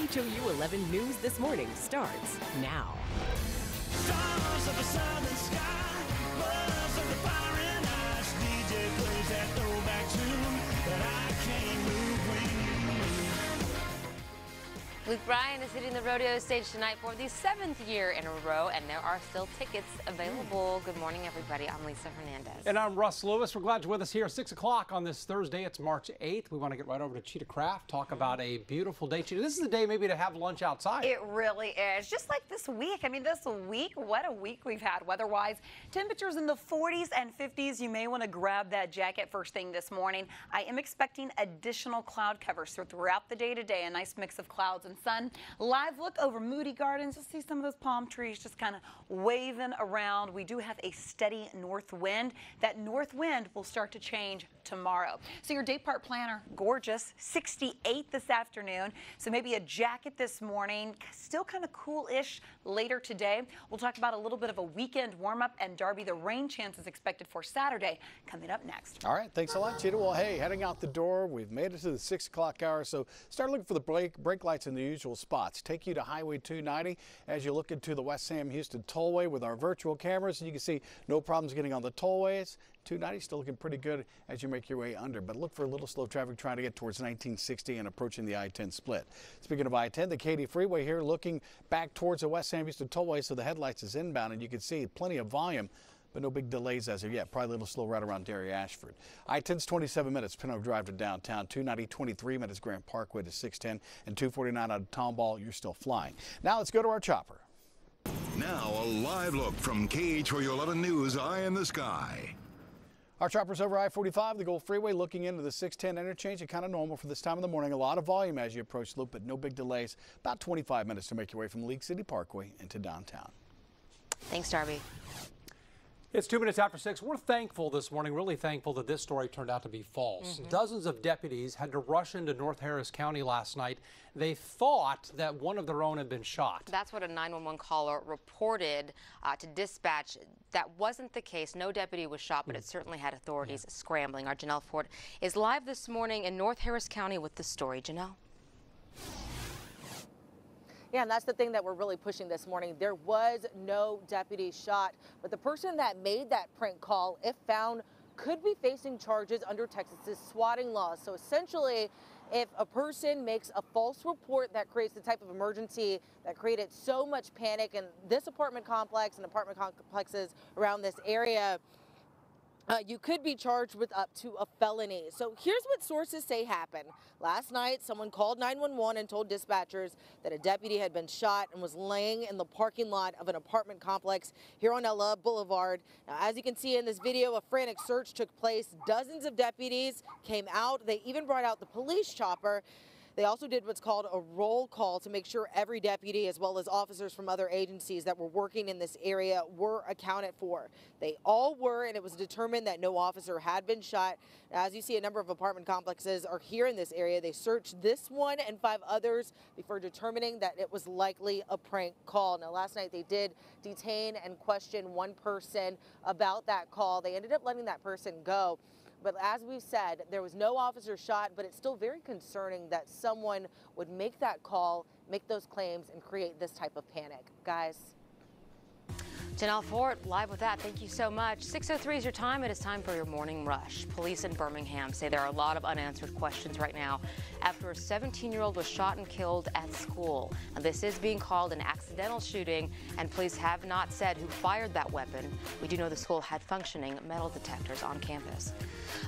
KHOU 11 News This Morning starts now. Stars of the southern sky, buzz of the fire and ice. DJ plays that throwback tune that I can't move when you move. Luke Bryan is hitting the rodeo stage tonight for the 7th year in a row, and there are still tickets available. Good morning, everybody. I'm Lisa Hernandez. And I'm Russ Lewis. We're glad you're with us here at 6 o'clock on this Thursday. It's March 8th. We want to get right over to Cheetah Craft, talk about a beautiful day. Cheetah, this is the day maybe to have lunch outside. It really is. Just like this week. I mean, this week, what a week we've had weather-wise. Temperatures in the 40s and 50s. You may want to grab that jacket first thing this morning. I am expecting additional cloud cover. So throughout the day today, a nice mix of clouds and sun. Live look over Moody Gardens. You'll see some of those palm trees just kind of waving around. We do have a steady north wind. That north wind will start to change tomorrow. So your day part planner, gorgeous, 68 this afternoon. So maybe a jacket this morning, still kind of cool-ish later today. We'll talk about a little bit of a weekend warm-up, and Darby, the rain chance is expected for Saturday coming up next. All right, thanks a lot, Cheetah. Well, hey, heading out the door, we've made it to the 6 o'clock hour, so start looking for the brake lights in the usual spots. Take you to Highway 290 as you look into the West Sam Houston Tollway with our virtual cameras, and you can see no problems getting on the tollways. 290 still looking pretty good as you make your way under, but look for a little slow traffic trying to get towards 1960 and approaching the I-10 split. Speaking of I-10, the Katy Freeway here looking back towards the West Sam Houston Tollway, so the headlights is inbound, and you can see plenty of volume, but no big delays as of yet. Probably a little slow right around Derry Ashford. I-10's 27 minutes, Pinot Drive to downtown. 290, 23 minutes, Grant Parkway to 610, and 249 out of Tomball. You're still flying. Now let's go to our chopper. Now a live look from KHOU 11 News Eye in the Sky. Our chopper's over I-45, the Gulf Freeway, looking into the 610 interchange, and kind of normal for this time of the morning. A lot of volume as you approach the loop, but no big delays. About 25 minutes to make your way from League City Parkway into downtown. Thanks, Darby. It's 2 minutes after 6. We're thankful this morning, really thankful that this story turned out to be false. Dozens of deputies had to rush into North Harris County last night. They thought that one of their own had been shot. That's what a 911 caller reported to dispatch. That wasn't the case. No deputy was shot, but it certainly had authorities scrambling. Our Janelle Ford is live this morning in North Harris County with the story. Janelle? Yeah, and that's the thing that we're really pushing this morning. There was no deputy shot, but the person that made that prank call, if found, could be facing charges under Texas's swatting laws. So essentially, if a person makes a false report that creates the type of emergency that created so much panic in this apartment complex and apartment complexes around this area, you could be charged with up to a felony. So here's what sources say happened. Last night, someone called 911 and told dispatchers that a deputy had been shot and was laying in the parking lot of an apartment complex here on Ella Boulevard. Now, as you can see in this video, a frantic search took place. Dozens of deputies came out. They even brought out the police chopper. They also did what's called a roll call to make sure every deputy, as well as officers from other agencies that were working in this area, were accounted for. They all were, and it was determined that no officer had been shot. As you see, a number of apartment complexes are here in this area. They searched this one and 5 others before determining that it was likely a prank call. Now, last night they did detain and question one person about that call. They ended up letting that person go. But as we've said, there was no officer shot, but it's still very concerning that someone would make that call, make those claims, and create this type of panic. Guys. Janelle Ford, live with that. Thank you so much. 6:03 is your time. It is time for your morning rush. Police in Birmingham say there are a lot of unanswered questions right now after a 17-year-old was shot and killed at school. Now, this is being called an accidental shooting, and police have not said who fired that weapon. We do know the school had functioning metal detectors on campus.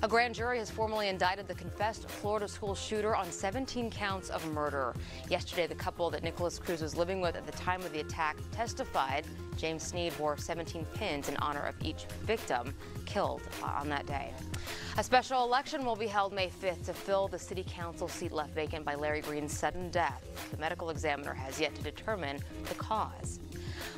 A grand jury has formally indicted the confessed Florida school shooter on 17 counts of murder. Yesterday, the couple that Nicholas Cruz was living with at the time of the attack testified. James Sneed wore 17 pins in honor of each victim killed on that day. A special election will be held May 5th to fill the city council seat left vacant by Larry Green's sudden death. The medical examiner has yet to determine the cause.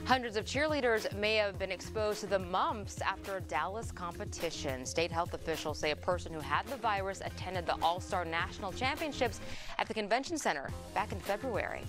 Hundreds of cheerleaders may have been exposed to the mumps after a Dallas competition. State health officials say a person who had the virus attended the All-Star National Championships at the Convention Center back in February.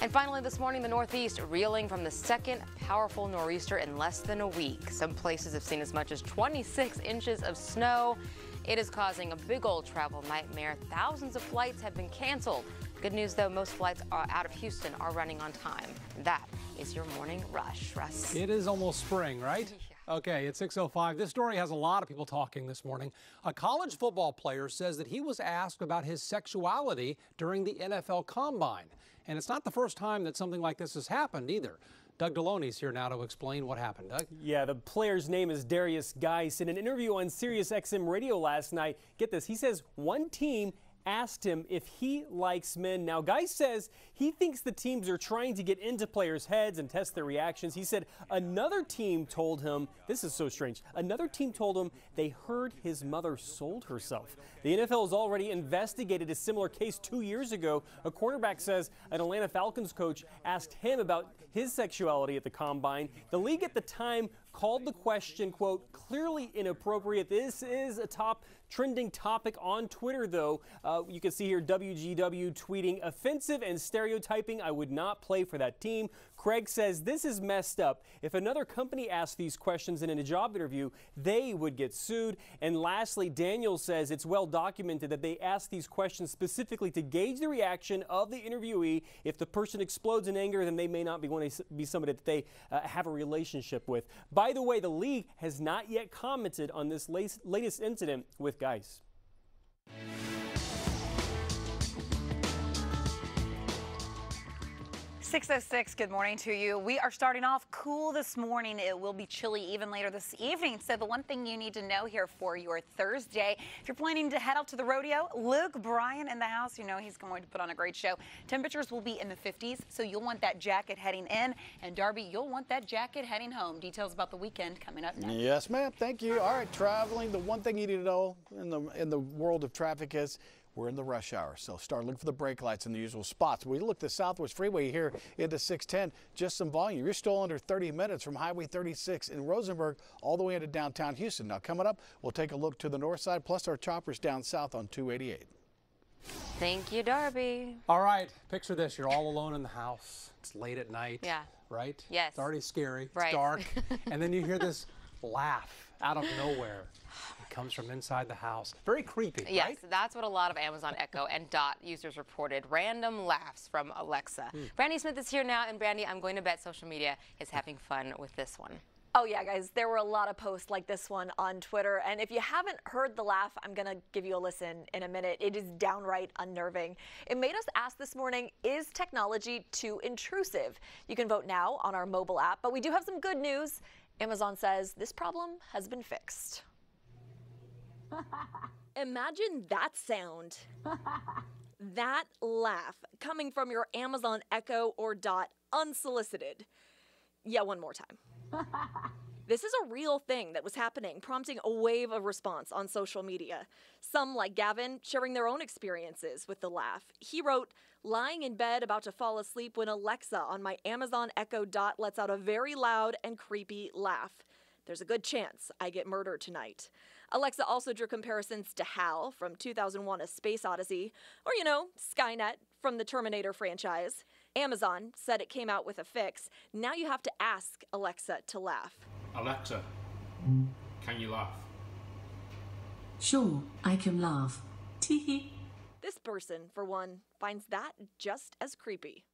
And finally this morning, the Northeast reeling from the second powerful nor'easter in less than a week. Some places have seen as much as 26 inches of snow. It is causing a big old travel nightmare. Thousands of flights have been canceled. Good news, though, most flights out of Houston are running on time. That is your morning rush, Russ. It is almost spring, right? Yeah. Okay, it's 6:05. This story has a lot of people talking this morning. A college football player says that he was asked about his sexuality during the NFL Combine. And it's not the first time that something like this has happened either. Doug Deloney's here now to explain what happened. Doug? Yeah, the player's name is Darius Geis. In an interview on Sirius XM radio last night, get this, he says one team asked him if he likes men. Now, Geis says he thinks the teams are trying to get into players' heads and test their reactions. He said another team told him, this is so strange, another team told him they heard his mother sold herself. The NFL has already investigated a similar case 2 years ago. A cornerback says an Atlanta Falcons coach asked him about his sexuality at the Combine. The league at the time called the question, quote, clearly inappropriate. This is a top trending topic on Twitter, though. You can see here WGW tweeting, offensive and stereotyping. I would not play for that team. Craig says this is messed up. If another company asked these questions in a job interview, they would get sued. And lastly, Daniel says it's well documented that they asked these questions specifically to gauge the reaction of the interviewee. If the person explodes in anger, then they may not be going to be somebody that they have a relationship with. By the way, the league has not yet commented on this latest incident with Geis. 6:06, good morning to you. We are starting off cool this morning. It will be chilly even later this evening. So the one thing you need to know here for your Thursday, if you're planning to head out to the rodeo, Luke Bryan in the house, you know he's going to put on a great show. Temperatures will be in the 50s, so you'll want that jacket heading in. And Darby, you'll want that jacket heading home. Details about the weekend coming up next. Yes, ma'am. Thank you. All right, traveling. The one thing you need to know in the world of traffic is we're in the rush hour, so start looking for the brake lights in the usual spots. We look the Southwest Freeway here into 610, just some volume. You're still under 30 minutes from Highway 36 in Rosenberg all the way into downtown Houston. Now coming up, we'll take a look to the north side, plus our choppers down south on 288. Thank you, Darby. All right, picture this. You're all alone in the house. It's late at night. Yeah. Right? Yes. It's already scary. Right. It's dark. And then you hear this laugh out of nowhere. It comes from inside the house. Very creepy, yes, right? That's what a lot of Amazon Echo and Dot users reported. Random laughs from Alexa. Brandy Smith is here now, and Brandy, I'm going to bet social media is having fun with this one. Oh yeah, guys, there were a lot of posts like this one on Twitter, and if you haven't heard the laugh, I'm gonna give you a listen in a minute. It is downright unnerving. It made us ask this morning, is technology too intrusive? You can vote now on our mobile app, but we do have some good news. Amazon says this problem has been fixed. Imagine that sound. That laugh coming from your Amazon Echo or Dot unsolicited. Yeah, one more time. This is a real thing that was happening, prompting a wave of response on social media. Some, like Gavin, sharing their own experiences with the laugh. He wrote, lying in bed about to fall asleep when Alexa on my Amazon Echo Dot lets out a very loud and creepy laugh. There's a good chance I get murdered tonight. Alexa also drew comparisons to HAL from 2001: A Space Odyssey, or, you know, Skynet from the Terminator franchise. Amazon said it came out with a fix. Now you have to ask Alexa to laugh. Alexa, can you laugh? Sure, I can laugh. Teehee. This person, for one, finds that just as creepy.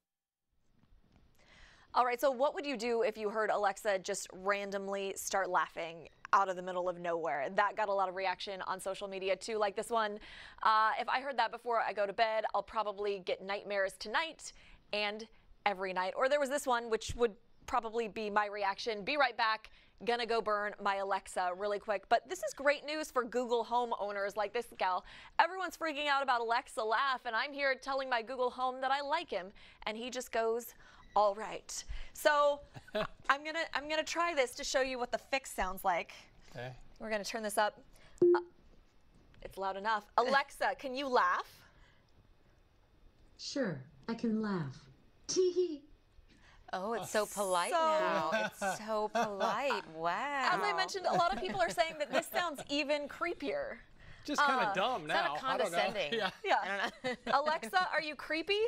All right, so what would you do if you heard Alexa just randomly start laughing out of the middle of nowhere? That got a lot of reaction on social media too, like this one. If I heard that before I go to bed, I'll probably get nightmares tonight and every night. Or there was this one, which would probably be my reaction. Be right back. Gonna go burn my Alexa really quick. But this is great news for Google Home owners like this gal. Everyone's freaking out about Alexa laugh, and I'm here telling my Google Home that I like him, and he just goes, all right. So I'm gonna try this to show you what the fix sounds like. Okay. We're gonna turn this up. It's loud enough. Alexa, can you laugh? Sure, I can laugh. Teehee. Oh, it's so polite now. It's so polite. Wow. As I mentioned, a lot of people are saying that this sounds even creepier. Just kind of dumb now. Kind of condescending. Yeah. Yeah. Alexa, are you creepy?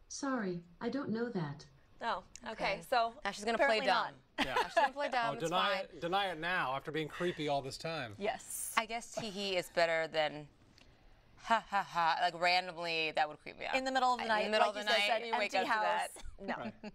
Sorry, I don't know that. Oh, okay. So now she's gonna play dumb. Yeah. Now she's gonna play dumb. It's fine. Deny it now after being creepy all this time. Yes. I guess teehee is better than ha ha ha, like randomly, that would creep me out. In the middle of the night, In the middle like of the you said, night, you wake empty up to house. that. No.